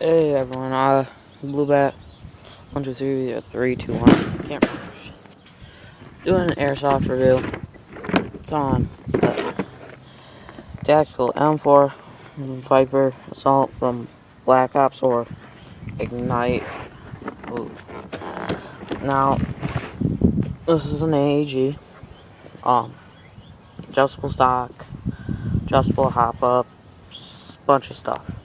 Hey everyone, Blue Bat 123 or 321. Can't remember. Doing an airsoft review. It's on the tactical M4 Viper Assault from Black Ops or Ignite. Ooh. Now, this is an AAG. Adjustable stock, adjustable hop up, bunch of stuff.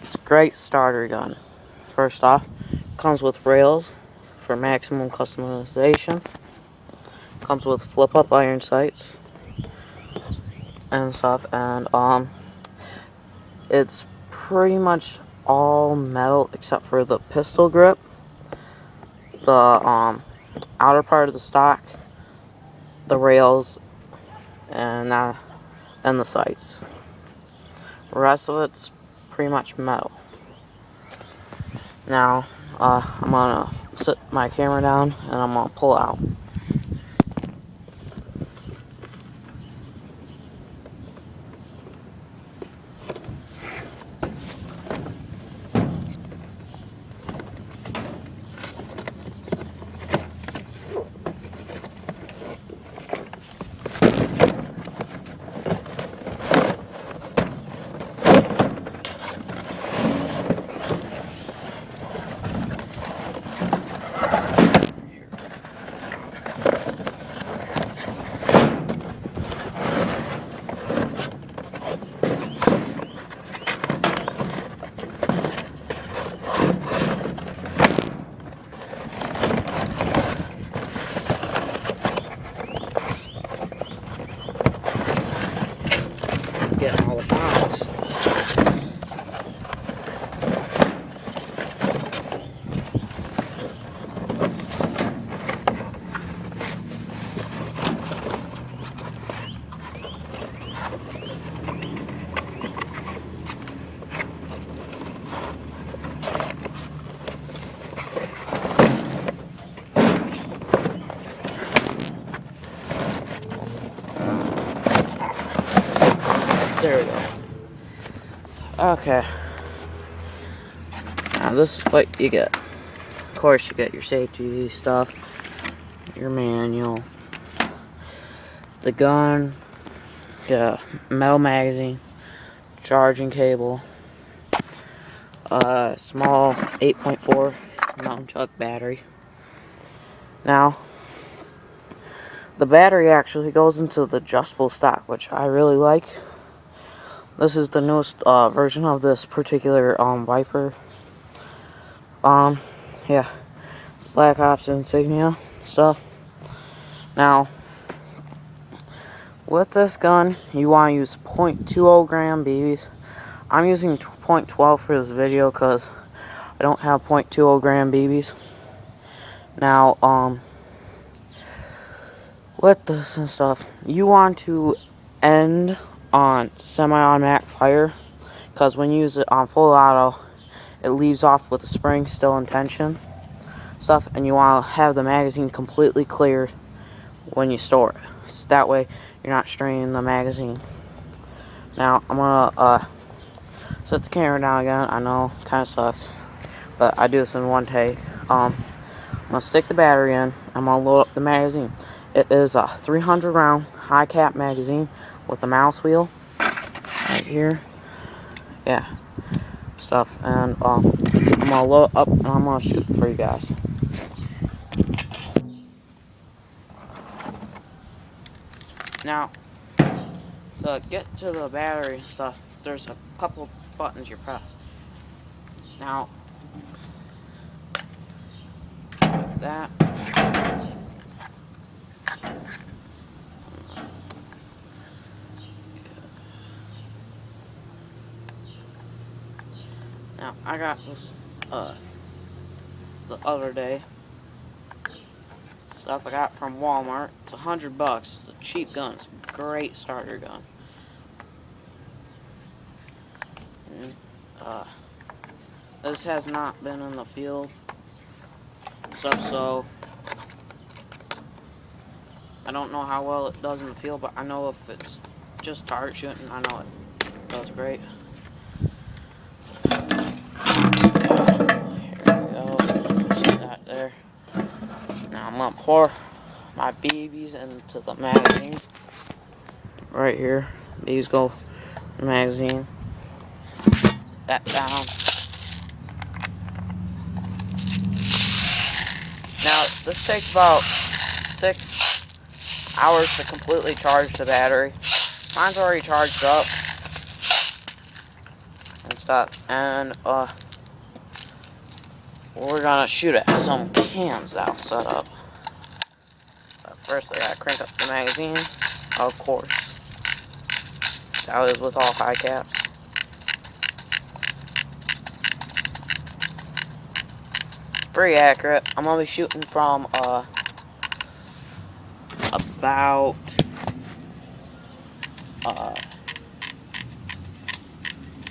It's a great starter gun. First off, comes with rails for maximum customization. Comes with flip-up iron sights and stuff, and it's pretty much all metal except for the pistol grip, the outer part of the stock, the rails, and the sights. The rest of it's pretty much metal. Now, I'm gonna sit my camera down and I'm gonna pull out. Getting all the box. There we go. Okay. Now this is what you get. Of course, you get your safety stuff, your manual, the gun, the metal magazine, charging cable, a small 8.4 mountain chuck battery. Now, the battery actually goes into the adjustable stock, which I really like. This is the newest version of this particular Viper. Yeah, it's Black Ops insignia stuff. Now, with this gun, you want to use 0.20 gram BBs. I'm using 0.12 for this video because I don't have 0.20 gram BBs. Now, with this and stuff, you want to end on semi-automatic fire, because when you use it on full auto, it leaves off with the spring still in tension stuff, and you want to have the magazine completely cleared when you store it, so that way you're not straining the magazine. Now I'm gonna set the camera down again. I know, kind of sucks, but I do this in one take. I'm gonna stick the battery in. I'm gonna load up the magazine. It is a 300 round high cap magazine with the mouse wheel right here. Yeah, stuff. And I'm gonna load up and I'm gonna shoot for you guys. Now, to get to the battery and stuff, there's a couple buttons you press. Now, that. Now, I got this the other day. Stuff I got from Walmart. It's $100. It's a cheap gun. It's a great starter gun. And, this has not been in the field. So I don't know how well it does in the field, but I know if it's just target shooting, I know it does great. pour my BBs into the magazine. Right here. These go in the magazine. That down. Now, this takes about 6 hours to completely charge the battery. Mine's already charged up and stuff. And, we're gonna shoot at some cans that I'll set up. But first, I gotta crank up the magazine, of course. That is with all high caps. Pretty accurate. I'm gonna be shooting from about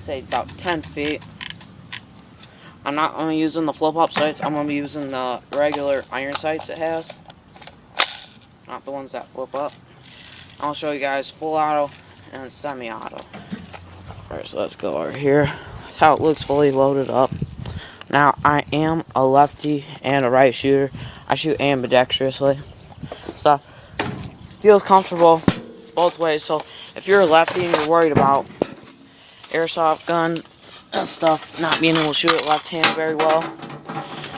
say about 10 feet. I'm not gonna be using the flip-up sights. I'm gonna be using the regular iron sights it has, not the ones that flip up. I'll show you guys full auto and semi-auto. Alright, so let's go over here. That's how it looks fully loaded up. Now, I am a lefty and a right shooter. I shoot ambidextrously. Stuff feels comfortable both ways. So if you're a lefty and you're worried about airsoft gun and stuff not being able to shoot it left-handed very well,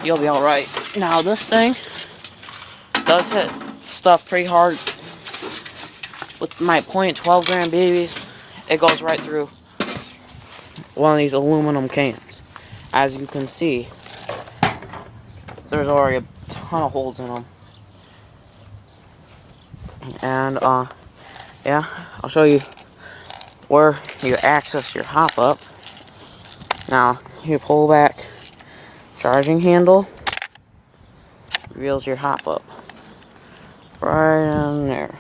you'll be alright. Now, this thing does hit stuff pretty hard. With my .12 gram BBs, it goes right through one of these aluminum cans. As you can see, there's already a ton of holes in them. And, yeah, I'll show you where you access your hop up. Now, you pull back charging handle, reveals your hop up. Right in there.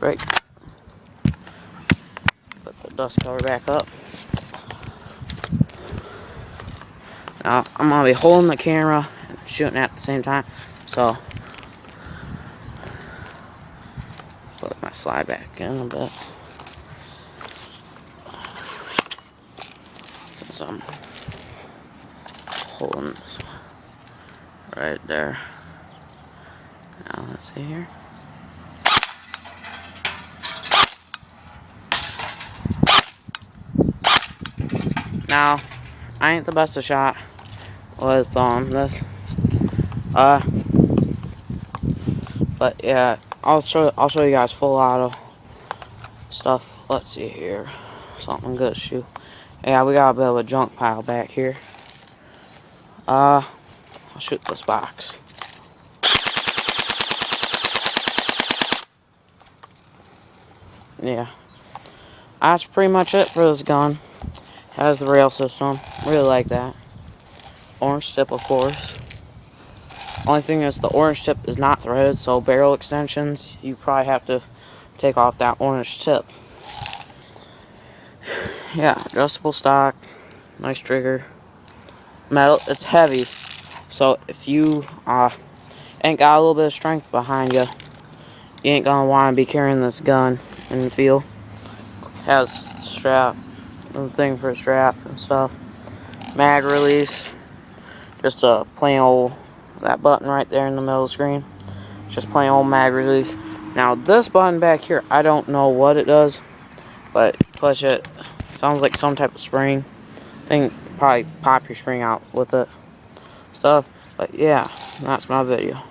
Right. Put the dust cover back up. Now, I'm going to be holding the camera and shooting at the same time. So, put my slide back in a bit. Since I'm holding this right there. Now, let's see here. Now, I ain't the best of shot with this. But yeah, I'll show you guys full auto stuff. Let's see here. Something good to shoot. Yeah, we got a bit of a junk pile back here. I'll shoot this box. Yeah. That's pretty much it for this gun. Has the rail system. Really like that. Orange tip, of course. Only thing is the orange tip is not threaded, so barrel extensions, you probably have to take off that orange tip. Yeah, adjustable stock, nice trigger. Metal, it's heavy, so if you ain't got a little bit of strength behind you, you ain't gonna want to be carrying this gun in the field. Has strap, a thing for a strap and stuff. Mag release, just a plain old, that button right there in the middle of the screen, just plain old mag release. Now this button back here, I don't know what it does, but push it, sounds like some type of spring. I think probably pop your spring out with it stuff. But yeah, that's my video.